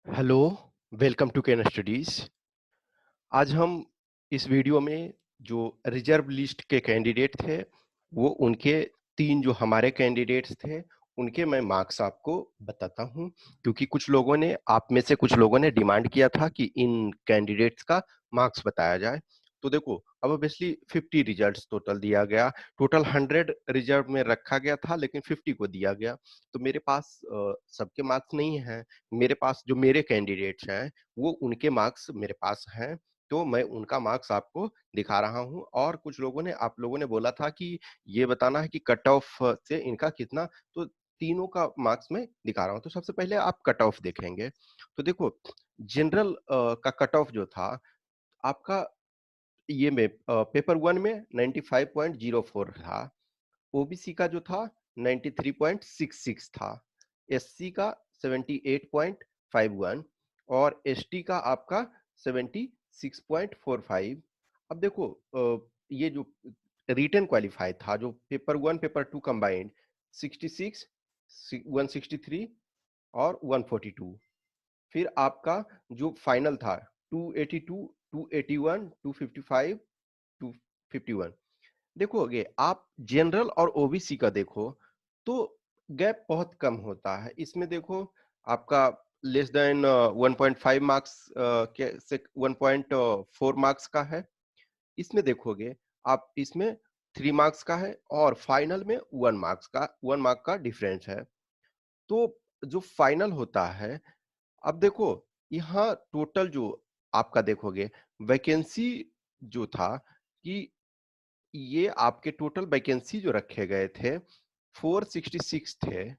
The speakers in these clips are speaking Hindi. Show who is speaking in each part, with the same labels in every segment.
Speaker 1: Hello, welcome to Ken studies. आज हम इस वीडियो में जो रिजर्व लिस्ट के कैंडिडेट थे, वो उनके 3 जो हमारे कैंडिडेट्स थे, उनके मैं मार्क्स आपको बताता हूँ। क्योंकि कुछ लोगों ने, आप में से कुछ लोगों ने डिमांड किया था कि इन कैंडिडेट्स का मार्क्स बताया जाए। तो देखो, अब ऑब्वियसली 50 रिजल्ट्स टोटल दिया गया। टोटल 100 रिजर्व में रखा गया था, लेकिन 50 को दिया गया। तो मेरे पास सबके मार्क्स नहीं हैं। मेरे पास जो मेरे कैंडिडेट्स हैं, वो उनके मार्क्स मेरे पास हैं। तो मैं उनका मार्क्स आपको दिखा रहा हूँ। और कुछ लोगों ने, आप लोगों ने बोला था कि ये बताना है कि कट ऑफ से इनका कितना, तो तीनों का मार्क्स मैं दिखा रहा हूँ। तो सबसे पहले आप कट ऑफ देखेंगे। तो देखो, जनरल का कट ऑफ जो था आपका, ये में पेपर वन में 95.04 था। ओबीसी का जो था 93.66 था। एससी का 78.51 और एसटी का आपका 76.45। अब देखो, ये जो रिटन क्वालिफाई था, जो paper one paper two combined 66, 163 और 142। फिर आपका जो फाइनल था 282, 281, 255, 251। देखोगे आप जनरल और ओबीसी का देखो, तो गैप बहुत कम होता है इसमें। देखो, आपका लेस देन 1.5 मार्क्स के से 1.4 मार्क्स का है। इसमें देखोगे आप, इसमें 3 मार्क्स का है और फाइनल में 1 मार्क का डिफरेंस है। तो जो फाइनल होता है, अब देखो यहाँ टोटल जो आपका देखोगे वैकेंसी जो था, कि ये आपके टोटल वैकेंसी जो रखे गए थे 466 थे।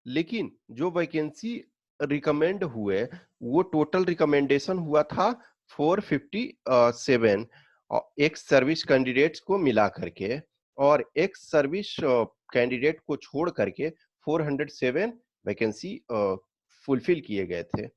Speaker 1: लेकिन जो वैकेंसी रिकमेंड हुए, वो टोटल रिकमेंडेशन हुआ था 457, और एक्स सर्विस कैंडिडेट्स को मिला करके, और एक्स सर्विस कैंडिडेट को छोड़ करके 407 वैकेंसी फुलफिल किए गए थे।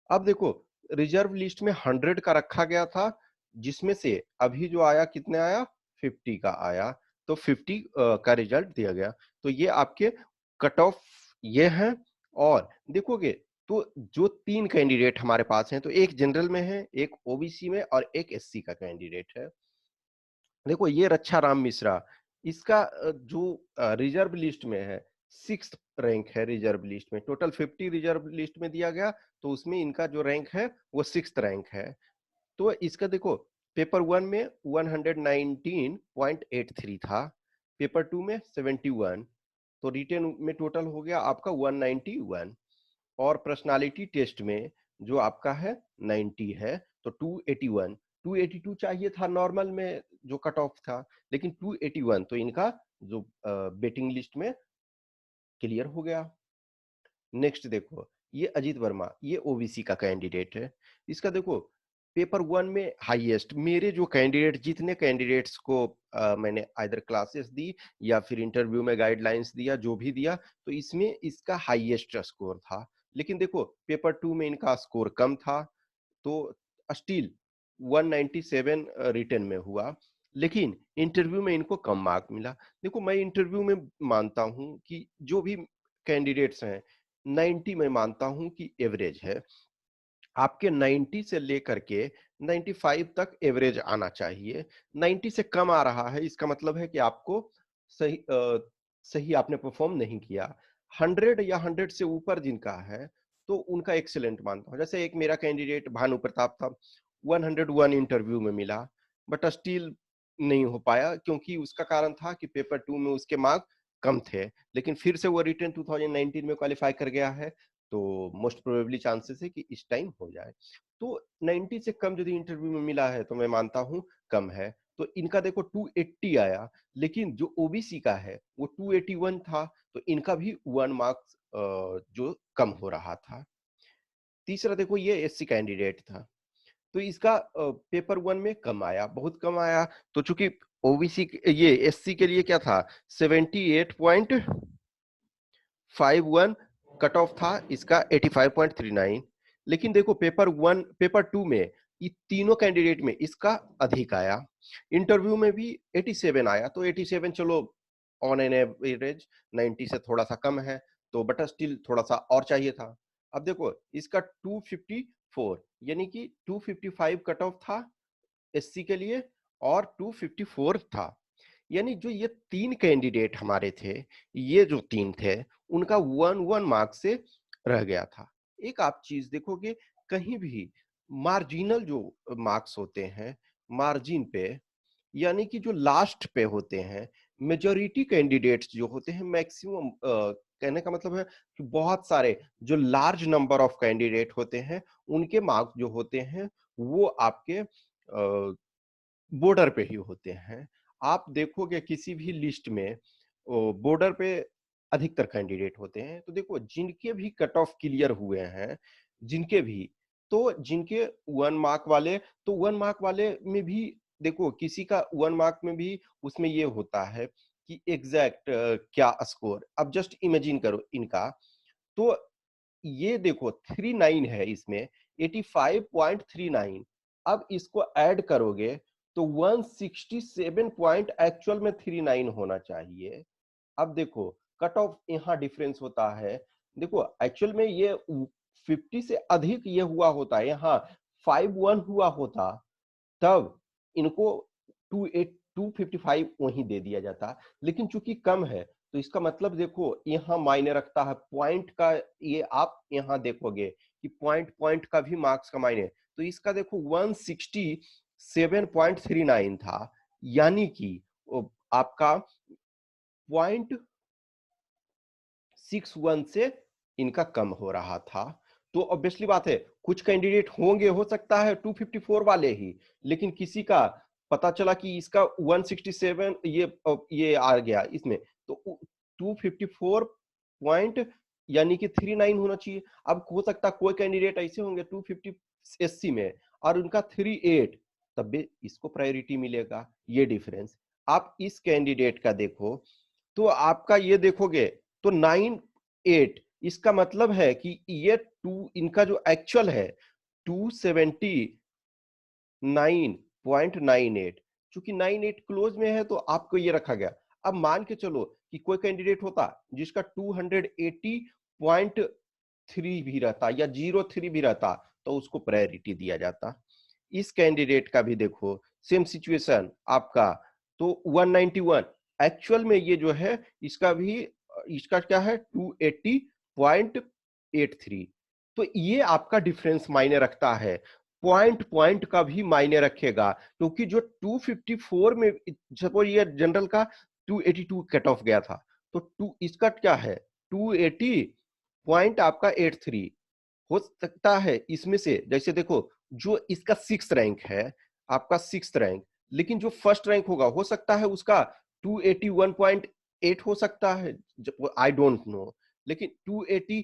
Speaker 1: अब देखो, रिजर्व लिस्ट में 100 का रखा गया था, जिसमें से अभी जो आया, कितने आया, 50 का आया। तो 50 का रिजल्ट दिया गया। तो ये आपके कट ऑफ ये हैं। और देखोगे तो जो 3 कैंडिडेट हमारे पास हैं, तो एक जनरल में है, एक ओबीसी में और एक एससी का कैंडिडेट है। देखो, ये रक्षा राम मिश्रा, इसका जो रिजर्व लिस्ट में है, 6th रैंक है रिजर्व लिस्ट में। टोटल 50 रिजर्व लिस्ट में दिया गया, तो उसमें इनका जो रैंक है वो 6th रैंक है। तो इसका देखो, पेपर वन में 119.83 था, पेपर टू में 71, तो रिटेन में टोटल हो गया आपका 191। और पर्सनालिटी टेस्ट में जो आपका है 90 है, तो 281। 282 चाहिए था नॉर्मल में जो कट ऑफ था, लेकिन 281 तो इनका जो बेटिंग लिस्ट में क्लियर हो गया। नेक्स्ट देखो, ये अजीत वर्मा, ये ओबीसी का कैंडिडेट है। इसका देखो, पेपर वन में हाईएस्ट, मेरे जो कैंडिडेट, जितने कैंडिडेट्स को मैंने आइदर क्लासेस दी या फिर इंटरव्यू में गाइडलाइंस दिया, जो भी दिया, तो इसमें इसका हाईएस्ट स्कोर था। लेकिन देखो, पेपर टू में इनका स्कोर कम था, तो स्टिल 197 रिटन में हुआ। लेकिन इंटरव्यू में इनको कम मार्क मिला। देखो, मैं इंटरव्यू में मानता हूं कि जो भी कैंडिडेट्स हैं, 90 मैं मानता हूं कि एवरेज है। आपके 90 से लेकर के 95 तक एवरेज आना चाहिए। 90 से कम आ रहा है, इसका मतलब है कि आपको सही सही आपने परफॉर्म नहीं किया। 100 या 100 से ऊपर जिनका है, तो उनका एक्सीलेंट मानता हूँ। जैसे एक मेरा कैंडिडेट भानु प्रताप था, 101 इंटरव्यू में मिला, बट स्टिल नहीं हो पाया, क्योंकि उसका कारण था कि पेपर टू में उसके मार्क कम थे। लेकिन फिर से वो रिटर्न 2019 में क्वालिफाई कर गया है, तो मोस्ट प्रोबेबली चांसेस है कि इस टाइम हो जाए। तो 90 से कम यदि इंटरव्यू में मिला है, तो मैं मानता हूं कम है। तो इनका देखो 280 आया, लेकिन जो ओबीसी का है वो 281 था, तो इनका भी 1 मार्क्स जो कम हो रहा था। तीसरा देखो, ये एससी कैंडिडेट था, तो इसका पेपर वन में कम आया, बहुत कम आया। तो चूंकि ओबीसी, ये एससी के लिए क्या था, 78.51 कट ऑफ था, इसका 85.39। लेकिन देखो, पेपर वन पेपर टू में ये तीनों कैंडिडेट में इसका अधिक आया। इंटरव्यू में भी 87 आया, तो 87 चलो ऑन एन एवरेज 90 से थोड़ा सा कम है, तो बट स्टिल थोड़ा सा और चाहिए था। अब देखो इसका 254 यानी कि 255 कट ऑफ था एससी के लिए और 254 था। यानी जो ये तीन कैंडिडेट हमारे थे, ये जो तीन थे, उनका 1 मार्क्स से रह गया था। एक आप चीज देखोगे, कहीं भी मार्जिनल जो मार्क्स होते हैं, मार्जिन पे, यानी कि जो लास्ट पे होते हैं, मेजोरिटी कैंडिडेट्स जो होते हैं, मैक्सिमम कहने का मतलब है कि बहुत सारे जो लार्ज नंबर ऑफ कैंडिडेट होते हैं, उनके मार्क्स जो होते हैं वो आपके बॉर्डर पे ही होते हैं। आप देखोगे किसी भी लिस्ट में बॉर्डर पे अधिकतर कैंडिडेट होते हैं। तो देखो जिनके भी कट ऑफ क्लियर हुए हैं, जिनके भी, तो जिनके 1 मार्क वाले, तो 1 मार्क वाले में भी देखो किसी का 1 मार्क में भी उसमें ये होता है कि एग्जैक्ट क्या स्कोर। अब जस्ट इमेजिन करो इनका, तो ये देखो 39 है इसमें, 85.39। अब इसको ऐड करोगे तो 167 पॉइंट एक्चुअल में 39 होना चाहिए। अब देखो कट ऑफ यहाँ डिफरेंस होता है। देखो एक्चुअल में ये 50 से अधिक ये हुआ होता है, यहाँ 51 हुआ होता, तब इनको 255 वहीं दे दिया जाता। लेकिन चूंकि कम है, तो इसका मतलब देखो यहाँ मायने रखता है पॉइंट का। ये आप यहाँ देखोगे कि पॉइंट पॉइंट का भी मार्क्स का मायने, तो इसका देखो 167.39 था, यानी कि आपका 0.61 से इनका कम हो रहा था। तो ऑब्वियसली बात है, कुछ कैंडिडेट होंगे, हो सकता है 254 वाले ही, लेकिन किसी का पता चला कि इसका 167 ये आ गया इसमें, तो 254 पॉइंट यानी कि 39 होना चाहिए। अब हो सकता है कोई कैंडिडेट ऐसे होंगे 250 एससी में और उनका 38, तब भी इसको प्रायोरिटी मिलेगा। ये डिफरेंस आप इस कैंडिडेट का देखो, तो आपका ये देखोगे तो 98, इसका मतलब है कि ये इनका जो एक्चुअल है 279.98, चूंकि 98 क्लोज में है तो आपको ये रखा गया। अब मान के चलो कि कोई कैंडिडेट होता जिसका 280.3 भी रहता या 03 भी रहता, तो उसको प्रायोरिटी दिया जाता। इस कैंडिडेट का भी देखो सेम सिचुएशन आपका, तो 191 एक्चुअल में ये जो है इसका भी, इसका क्या है 280.83। तो ये आपका डिफरेंस मायने रखता है, पॉइंट पॉइंट का भी मायने रखेगा, क्योंकि जो 254 में सपोज ये जनरल का 282 कट ऑफ गया था, तो इसका क्या है 280 पॉइंट आपका 83 हो सकता है। इसमें से जैसे देखो जो इसका 6th रैंक है, आपका 6th रैंक, लेकिन जो फर्स्ट रैंक होगा हो सकता है उसका 281.8 हो सकता है, आई डोंट नो, लेकिन 280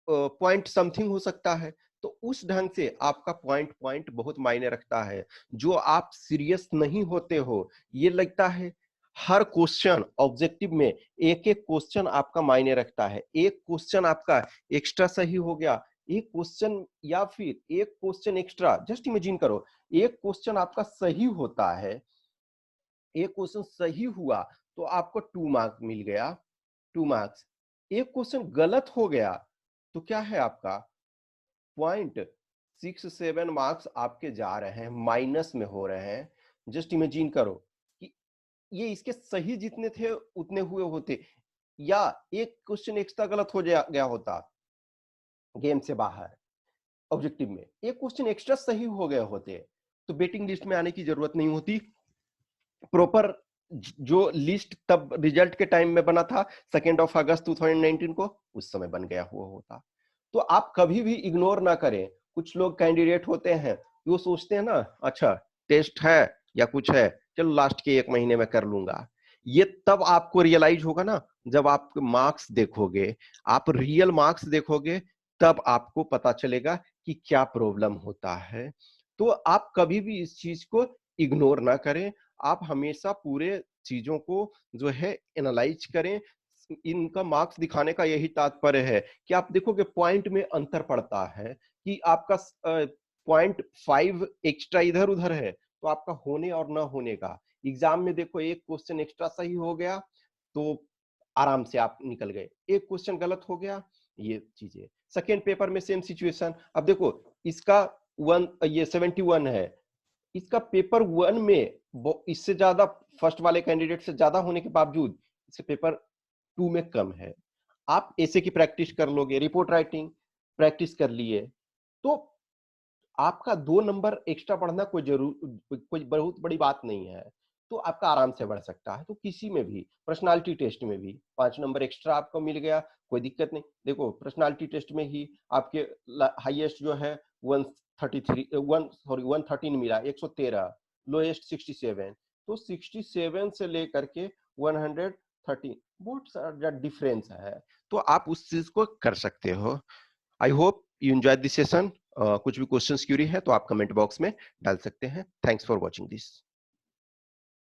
Speaker 1: पॉइंट समथिंग हो सकता है। तो उस ढंग से आपका पॉइंट पॉइंट बहुत मायने रखता है। जो आप सीरियस नहीं होते हो, ये लगता है हर क्वेश्चन ऑब्जेक्टिव में एक एक क्वेश्चन आपका मायने रखता है। एक क्वेश्चन आपका एक्स्ट्रा सही हो गया, एक क्वेश्चन या फिर एक क्वेश्चन एक्स्ट्रा, जस्ट इमेजिन करो एक क्वेश्चन आपका सही होता है, एक क्वेश्चन सही हुआ तो आपको 2 मार्क मिल गया, 2 मार्क्स। एक क्वेश्चन गलत हो गया तो क्या है आपका 0.67 मार्क्स आपके जा रहे हैं, माइनस में हो रहे हैं। जस्ट इमेजिन करो कि ये इसके सही जितने थे उतने हुए होते, या एक क्वेश्चन एक्स्ट्रा गलत हो गया होता गेम से बाहर, ऑब्जेक्टिव में एक क्वेश्चन एक्स्ट्रा सही हो गए होते, तो बेटिंग लिस्ट में आने की जरूरत नहीं होती। प्रॉपर जो लिस्ट तब रिजल्ट के टाइम में बना था 2 अगस्त 2019 को, उस समय बन गया हुआ होता। तो आप कभी भी इग्नोर ना करें। कुछ लोग कैंडिडेट होते हैं, वो सोचते हैं ना, अच्छा टेस्ट है या कुछ है, चलो लास्ट के 1 महीने में कर लूंगा। ये तब आपको रियलाइज होगा ना जब आप मार्क्स देखोगे, आप रियल मार्क्स देखोगे, तब आपको पता चलेगा कि क्या प्रॉब्लम होता है। तो आप कभी भी इस चीज को इग्नोर ना करें, आप हमेशा पूरे चीजों को जो है एनालाइज करें। इनका मार्क्स दिखाने का यही तात्पर्य है कि आप देखोगे पॉइंट में अंतर पड़ता है, कि आपका 0.5 एक्स्ट्रा इधर उधर है, तो आपका होने और ना होने का। एग्जाम में देखो एक क्वेश्चन एक्स्ट्रा सही हो गया तो आराम से आप निकल गए, एक क्वेश्चन गलत हो गया ये चीजें। सेकेंड पेपर में सेम सिचुएशन। अब देखो इसका ये 71 है, इसका पेपर 1 में इससे ज्यादा फर्स्ट वाले कैंडिडेट से ज्यादा होने के बावजूद इसके पेपर 2 में कम है। आप ऐसे की प्रैक्टिस कर लोगे, रिपोर्ट राइटिंग प्रैक्टिस कर लिए, तो आपका 2 नंबर एक्स्ट्रा बढ़ना कोई बहुत बड़ी बात नहीं है। तो आपका आराम से बढ़ सकता है। तो किसी में भी, पर्सनालिटी टेस्ट में भी 5 नंबर एक्स्ट्रा आपको मिल गया, कोई दिक्कत नहीं। देखो पर्सनालिटी टेस्ट में ही आपके हाईएस्ट जो है 113 मिला, 113, लोएस्ट 67। तो 67 से लेकर के 113 बहुत सारा डिफरेंस है। तो आप उस चीज को कर सकते हो। I hope you enjoy this session. कुछ भी क्वेश्चंस क्यूरी है तो आप कमेंट बॉक्स में डाल सकते हैं। Thanks for watching this.